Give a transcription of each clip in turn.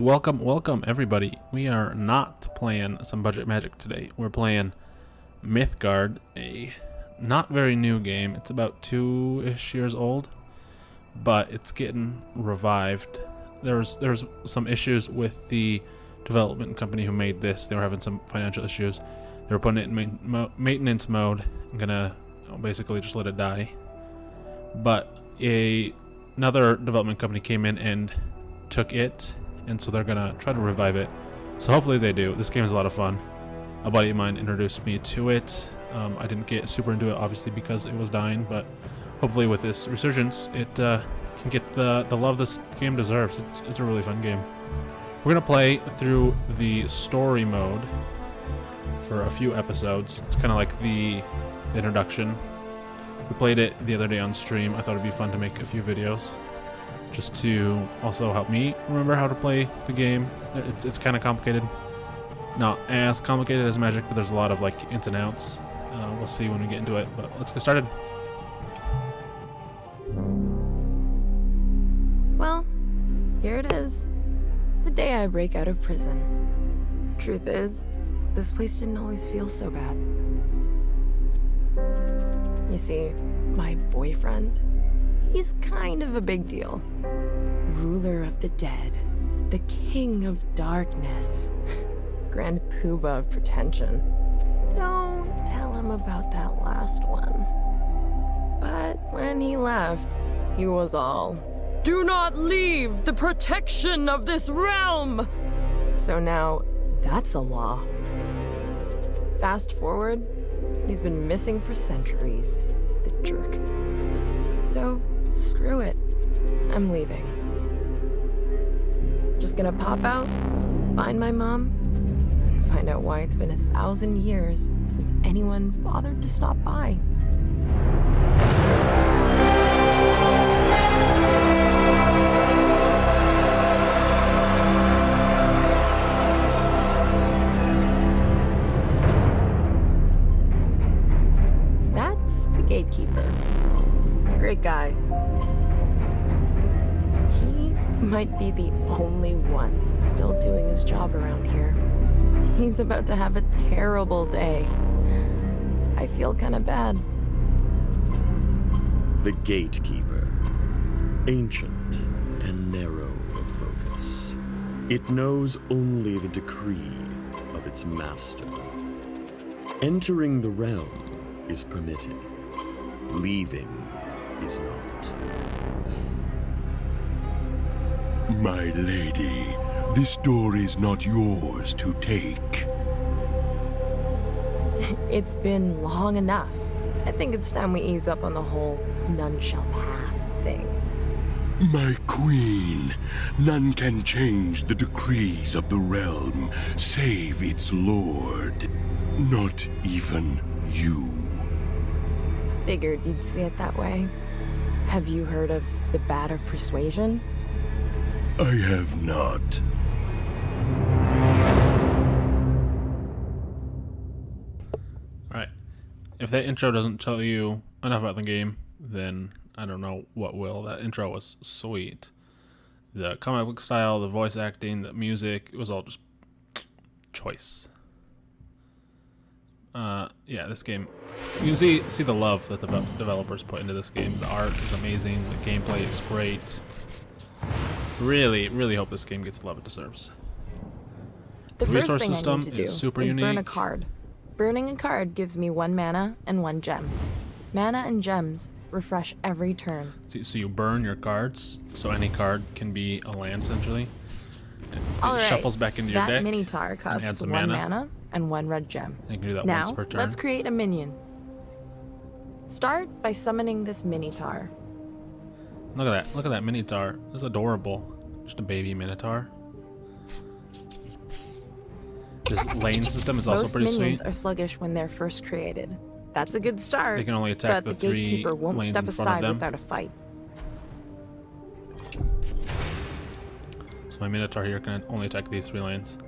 Welcome everybody. We are not playing some budget magic today. We're playing Mythgard, a not very new game. It's about 2-ish years old, but it's getting revived. There's some issues with the development company who made this. They were having some financial issues. They were putting it in maintenance mode. I'm gonna basically just let it die. But another development company came in and took it, and so they're gonna try to revive it. So hopefully they do. This game is a lot of fun. A buddy of mine introduced me to it. I didn't get super into it, obviously, because it was dying, but hopefully with this resurgence, it can get the love this game deserves. It's a really fun game. We're gonna play through the story mode for a few episodes. It's kind of like the introduction. We played it the other day on stream. I thought it'd be fun to make a few videos, just to also help me remember how to play the game. It's kind of complicated. Not as complicated as Magic, but there's a lot of like ins and outs. We'll see when we get into it, but let's get started. Well, here it is. The day I break out of prison. Truth is, this place didn't always feel so bad. You see, my boyfriend, he's kind of a big deal. Ruler of the dead, the king of darkness, grand poobah of pretension. Don't tell him about that last one. But when he left, he was all, "Do not leave the protection of this realm!" So now, that's a law. Fast forward, he's been missing for centuries, the jerk. So, screw it. I'm leaving. Just gonna pop out, find my mom, and find out why it's been 1,000 years since anyone bothered to stop by. That's the gatekeeper. Great guy. He might be the only one still doing his job around here. He's about to have a terrible day. I feel kind of bad. The gatekeeper, ancient and narrow of focus. It knows only the decree of its master. Entering the realm is permitted. Leaving is not. My lady, this door is not yours to take. It's been long enough. I think it's time we ease up on the whole none shall pass thing. My queen, none can change the decrees of the realm, save its lord. Not even you. Figured you'd see it that way. Have you heard of the Bat of Persuasion? I have not. Alright. If that intro doesn't tell you enough about the game, then I don't know what will. That intro was sweet. The comic book style, the voice acting, the music, it was all just choice. Yeah, this game, you can see the love that the developers put into this game. The art is amazing, the gameplay is great. Really hope this game gets the love it deserves. The first resource thing system I need to do is super burn unique. a card. Burning a card gives me 1 mana and 1 gem. Mana and gems refresh every turn. So you burn your cards, so any card can be a land essentially. It shuffles back into your deck. That Minotaur costs adds 1 mana and 1 red gem. And you can do that Now, once per turn. let's create a minion. Start by summoning this Minotaur. Look at that Minotaur. It's adorable. Just a baby Minotaur. This lane system is also Most pretty minions sweet. are sluggish when they're first created. That's a good start. They can only attack but the 3 gatekeeper won't lanes step in front of aside them. without a fight. So my Minotaur here can only attack these 3 lanes.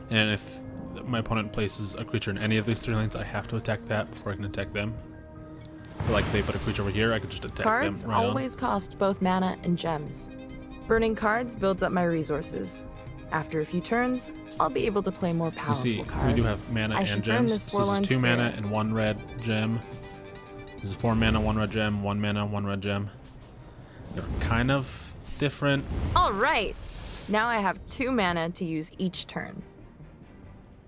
And if my opponent places a creature in any of these 3 lanes, I have to attack that before I can attack them. Like they put a creature over here, I could just attack Cards them right always cost both mana and gems. Burning cards builds up my resources. After a few turns, I'll be able to play more You powerful see, cards. we do have mana I and should burn gems. this So this forlorn is 2 mana spirit. and 1 red gem. This is 4 mana, 1 red gem, 1 mana, 1 red gem. They're kind of different. All right. Now I have 2 mana to use each turn.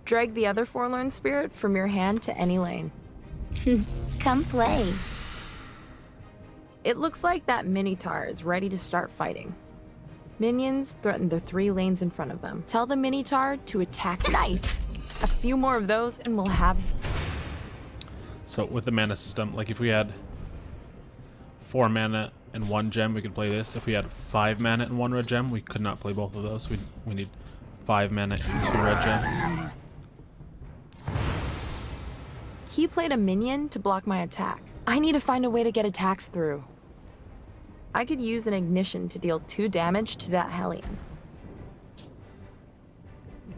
Drag the other forlorn spirit from your hand to any lane. Come play. It looks like that Minotaur is ready to start fighting. Minions threaten the 3 lanes in front of them. Tell the Minotaur to attack. Nice. A few more of those and we'll have... So with the mana system, like if we had 4 mana and 1 gem, we could play this. If we had 5 mana and 1 red gem, we could not play both of those. We need 5 mana and 2 red gems. He played a minion to block my attack. I need to find a way to get attacks through. I could use an ignition to deal 2 damage to that Hellion.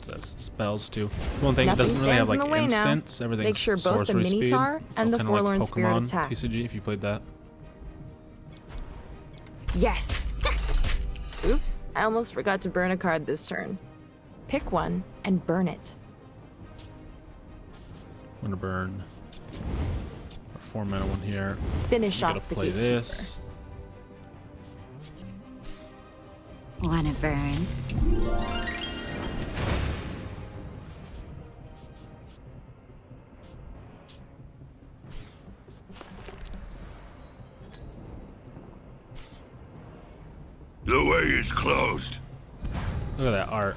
So that's spells too. One thing, it Nothing doesn't really have stands like in the way now. instants. Everything's Make sure both the sorcery speed. Minotaur So and the kinda like Forlorn Spirit Pokemon attack. TCG if you played that. Yes! Oops, I almost forgot to burn a card this turn. Pick one and burn it. I'm gonna burn our 4 mana one here. Finish We gotta off the play gatekeeper. this. Wanna burn? The way is closed. Look at that art.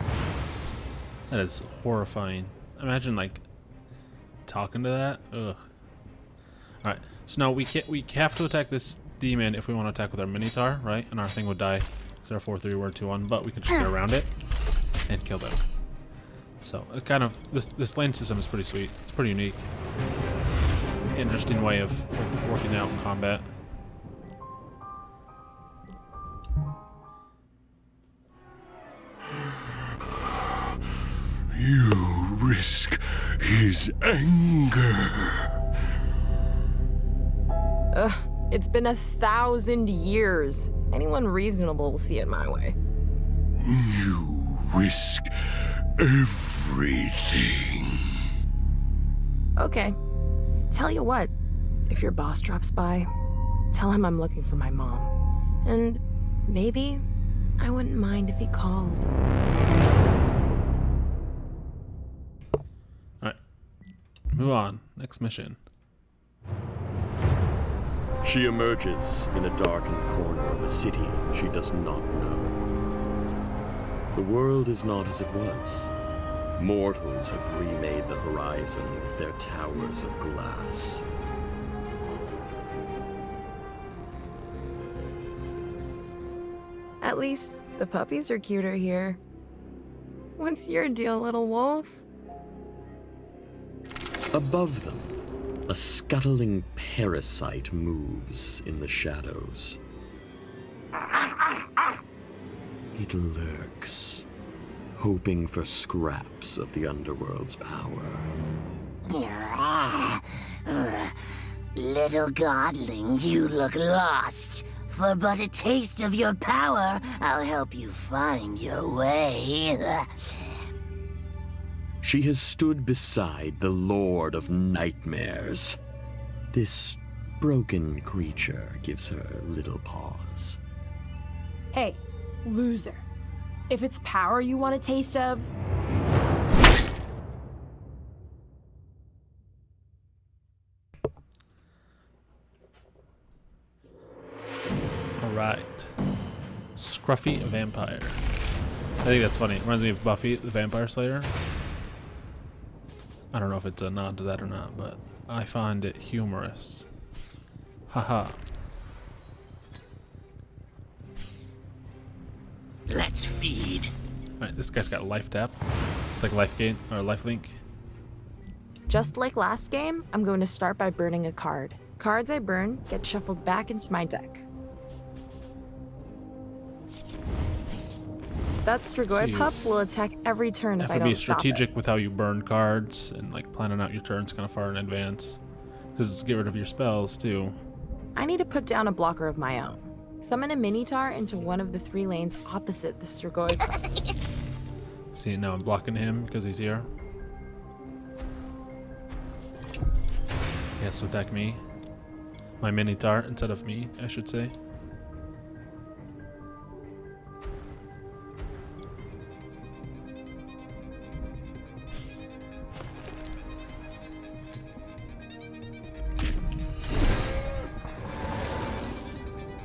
That is horrifying. Imagine like talking to that. Ugh. All right. So now we have to attack this demon if we want to attack with our Minotaur, right? And our thing would die. So our 4/3 word 2/1, but we can just get around it and kill them. So it kind of this lane system is pretty sweet. It's pretty unique. Interesting way of working out in combat. You risk his anger. Ugh, it's been 1,000 years. Anyone reasonable will see it my way. You risk everything. Okay. Tell you what, if your boss drops by, tell him I'm looking for my mom. And maybe I wouldn't mind if he called. All right. Move on. Next mission. She emerges in a darkened corner of a city she does not know. The world is not as it was. Mortals have remade the horizon with their towers of glass. At least the puppies are cuter here. What's your deal, little wolf? Above them, a scuttling parasite moves in the shadows. It lurks, hoping for scraps of the underworld's power. Little godling, you look lost. For but a taste of your power, I'll help you find your way. She has stood beside the Lord of Nightmares. This broken creature gives her little pause. Hey, loser. If it's power you want a taste of, Alright. Scruffy Vampire. I think that's funny. It reminds me of Buffy the Vampire Slayer. I don't know if it's a nod to that or not, but I find it humorous. Haha. Let's feed. Alright, this guy's got life tap. It's like life gain or life link. Just like last game, I'm going to start by burning a card. Cards I burn get shuffled back into my deck. That Strigoi See, pup will attack every turn You if have I to be don't stop strategic it. with how you burn cards and like planning out your turns kind of far in advance. Because it's get rid of your spells too. I need to put down a blocker of my own. Summon a Minotaur into one of the 3 lanes opposite the Strigoi pup. See, now I'm blocking him because he's here. He has to attack me. My Minotaur instead of me, I should say.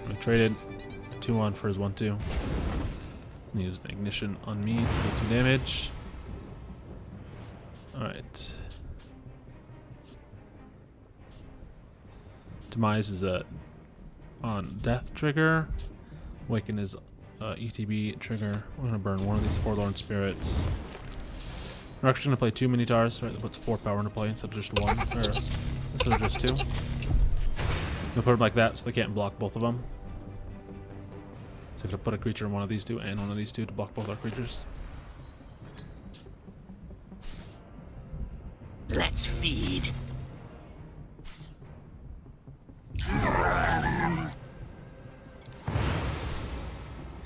I traded 2-1 for his 1-2. Use an ignition on me to do 2 damage. Alright. Demise is on death trigger. Waken is ETB trigger. We're gonna burn one of these Forlorn Spirits. We're actually gonna play 2 Minotaurs, right? That puts 4 power into play instead of just 1, or instead of just 2. We'll put them like that so they can't block both of them. So we have to put a creature in one of these 2 and one of these 2 to block both our creatures. Let's feed.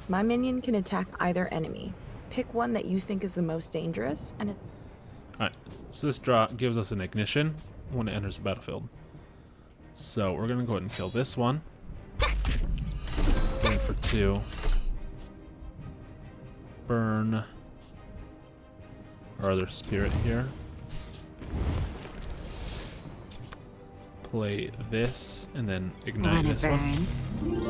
My minion can attack either enemy. Pick one that you think is the most dangerous, and Alright, so this draw gives us an ignition when it enters the battlefield. So we're gonna go ahead and kill this one. Going for 2. Burn our other spirit here. Play this and then ignite Wanna this one. burn?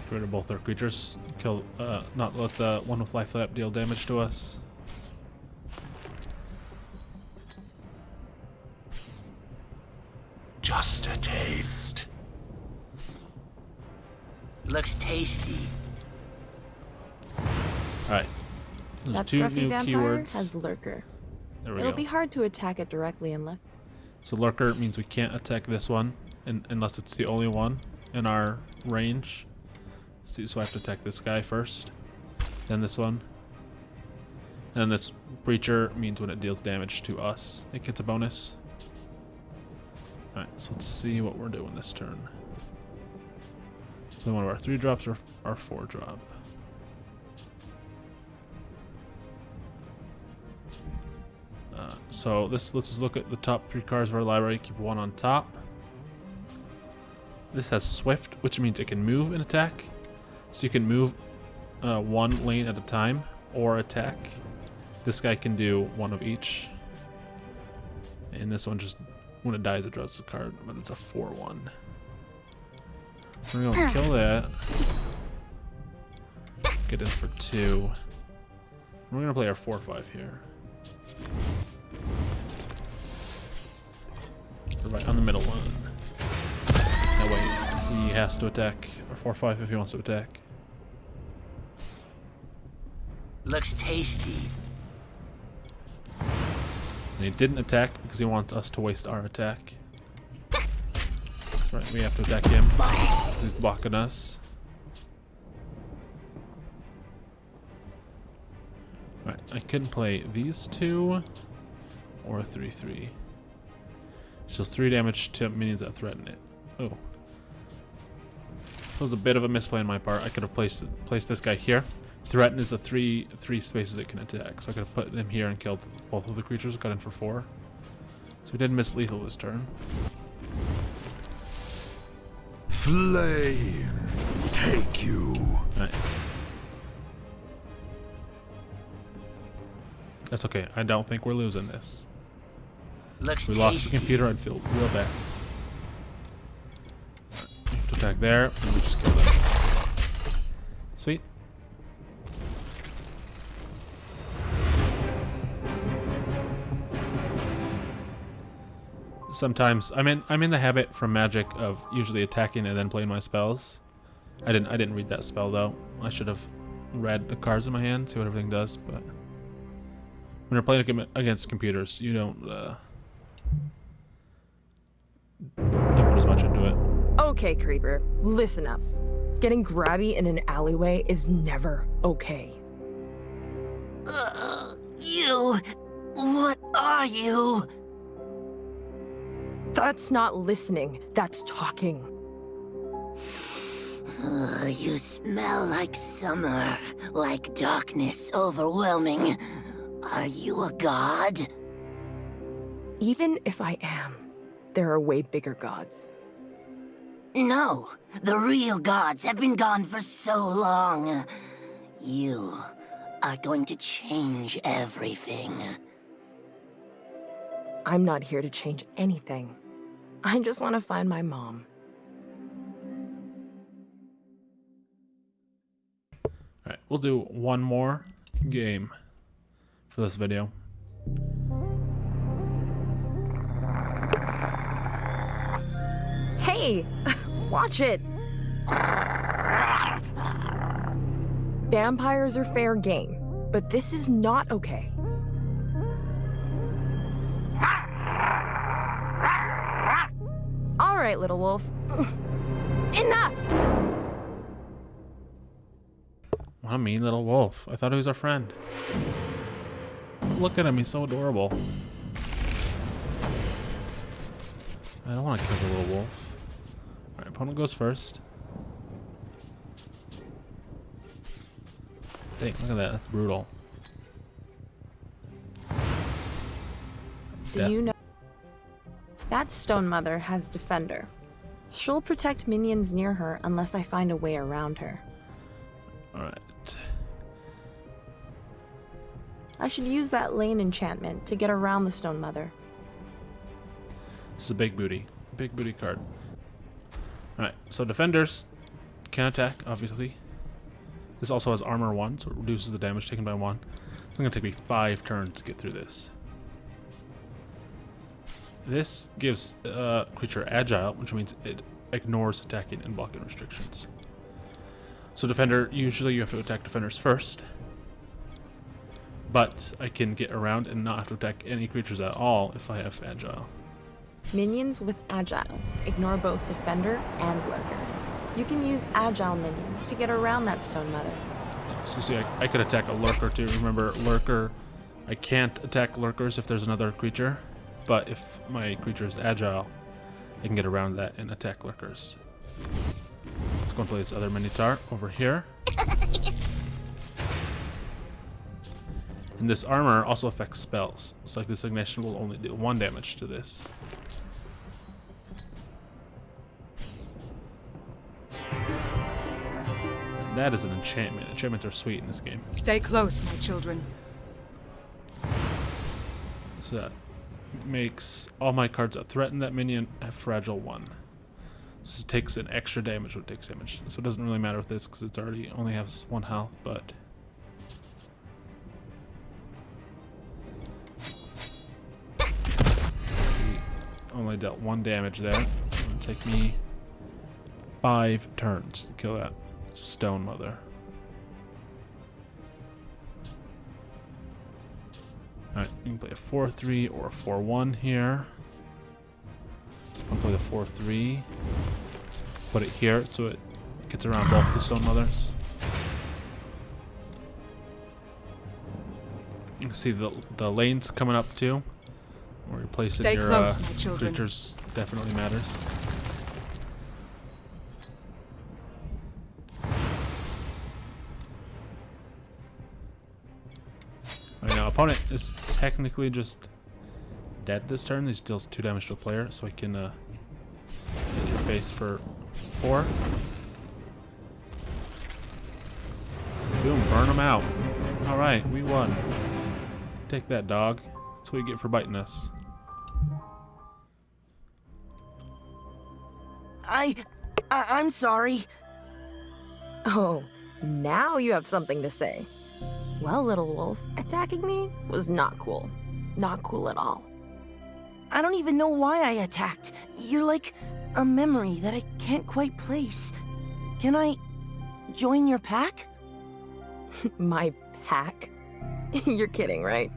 Get rid of both our creatures. Kill, not let the one with life left deal damage to us. Just a taste. Looks tasty. Alright. There's that 2 scruffy new vampire keywords. has Lurker. There we It'll go. be hard to attack it directly unless... So Lurker means we can't attack this one unless it's the only one in our range. So I have to attack this guy first, then this one. And then this Breacher means when it deals damage to us, it gets a bonus. Alright, so let's see what we're doing this turn. So one of our 3 drops or our 4 drop. So let's look at the top 3 cards of our library. Keep 1 on top. This has Swift, which means it can move and attack. So you can move 1 lane at a time or attack. This guy can do 1 of each. And this one just, when it dies, it draws the card, but it's a 4/1. We're gonna kill that. Get in for 2. We're gonna play our 4/5 here. We're right on the middle one. That way he has to attack, or 4/5 if he wants to attack. Looks tasty. And he didn't attack because he wants us to waste our attack. Right, we have to attack him because he's blocking us. Right, I can play these 2 or a 3/3. So 3 damage to minions that threaten it. Oh. That was a bit of a misplay on my part. I could have placed this guy here. Threaten is the three spaces it can attack. So I could have put them here and killed both of the creatures. Got in for 4. So we did miss lethal this turn. Flame, take you. Right. That's okay. I don't think we're losing this. Looks If we tasty. lost the computer, I'd feel real bad. We have to attack there, and we just kill them. Sweet. Sometimes I'm in the habit from Magic of usually attacking and then playing my spells. I didn't read that spell though. I should have read the cards in my hand, see what everything does. But when you're playing against computers, you don't put as much into it. Okay, Creeper, listen up. Getting grabby in an alleyway is never okay. You... What are you? That's not listening, that's talking. You smell like summer, like darkness overwhelming. Are you a god? Even if I am, there are way bigger gods. No, the real gods have been gone for so long. You are going to change everything. I'm not here to change anything. I just want to find my mom. Alright, we'll do one more game for this video. Hey! Watch it! Vampires are fair game, but this is not okay. All right, little wolf. Enough! What a mean little wolf. I thought he was our friend. Look at him, he's so adorable. I don't want to kill the little wolf. Alright, opponent goes first. Dang, look at that. That's brutal. Do you know that Stone Mother has Defender? She'll protect minions near her unless I find a way around her. Alright. I should use that lane enchantment to get around the Stone Mother. This is a big booty. Big booty card. Alright, so defenders can attack, obviously. This also has armor 1, so it reduces the damage taken by 1. It's going to take me 5 turns to get through this. This gives creature agile, which means it ignores attacking and blocking restrictions. So defender, usually you have to attack defenders first. But I can get around and not have to attack any creatures at all if I have agile. Minions with Agile ignore both Defender and Lurker. You can use Agile minions to get around that Stone Mother. So see, I could attack a Lurker too. Remember, Lurker, I can't attack Lurkers if there's another creature. But if my creature is Agile, I can get around that and attack Lurkers. Let's go and play this other Minotaur over here. And this armor also affects spells. So like this ignition will only do 1 damage to this. And that is an enchantment. Enchantments are sweet in this game. Stay close, my children. So that makes all my cards that threaten that minion have fragile 1. So it takes an extra damage when it takes damage. So it doesn't really matter with this because it's already only has 1 health, but only dealt 1 damage there. It would take me 5 turns to kill that Stone Mother. Alright, you can play a 4-3 or a 4-1 here. I'll play the 4-3. Put it here so it gets around both the Stone Mothers. You can see the lanes coming up too. Where you place it in your close, my children. creatures definitely matters. Right now, opponent is technically just dead this turn. He deals 2 damage to a player, so I can hit your face for 4. Boom, burn him out. Alright, we won. Take that, dog. That's what you get for biting us. I'm sorry. Oh, now you have something to say. Well, little wolf, attacking me was not cool. Not cool at all. I don't even know why I attacked. You're like a memory that I can't quite place. Can I join your pack? My pack? You're kidding, right?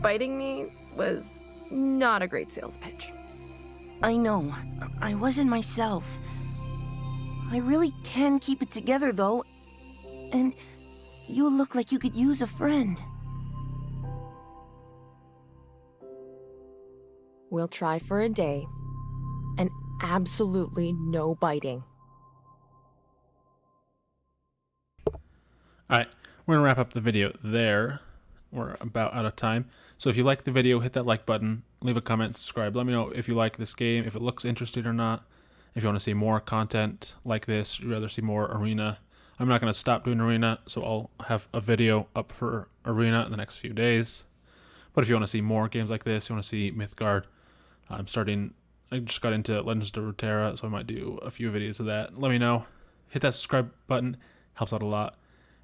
Biting me was not a great sales pitch. I know. I wasn't myself. I really can keep it together, though. And you look like you could use a friend. We'll try for a day. And absolutely no biting. Alright, we're going to wrap up the video there. We're about out of time. So if you like the video, hit that like button, leave a comment, subscribe. Let me know if you like this game, if it looks interesting or not. If you want to see more content like this, you'd rather see more Arena. I'm not going to stop doing Arena, so I'll have a video up for Arena in the next few days. But if you want to see more games like this, you want to see Mythgard, I just got into Legends of Runeterra, so I might do a few videos of that. Let me know. Hit that subscribe button, helps out a lot.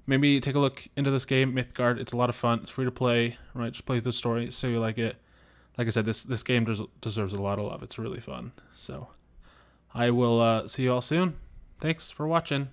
Maybe take a look into this game, Mythgard. It's a lot of fun. It's free to play, right? Just play through the story, so you like it. Like I said, this game deserves a lot of love. It's really fun. So I will see you all soon. Thanks for watching.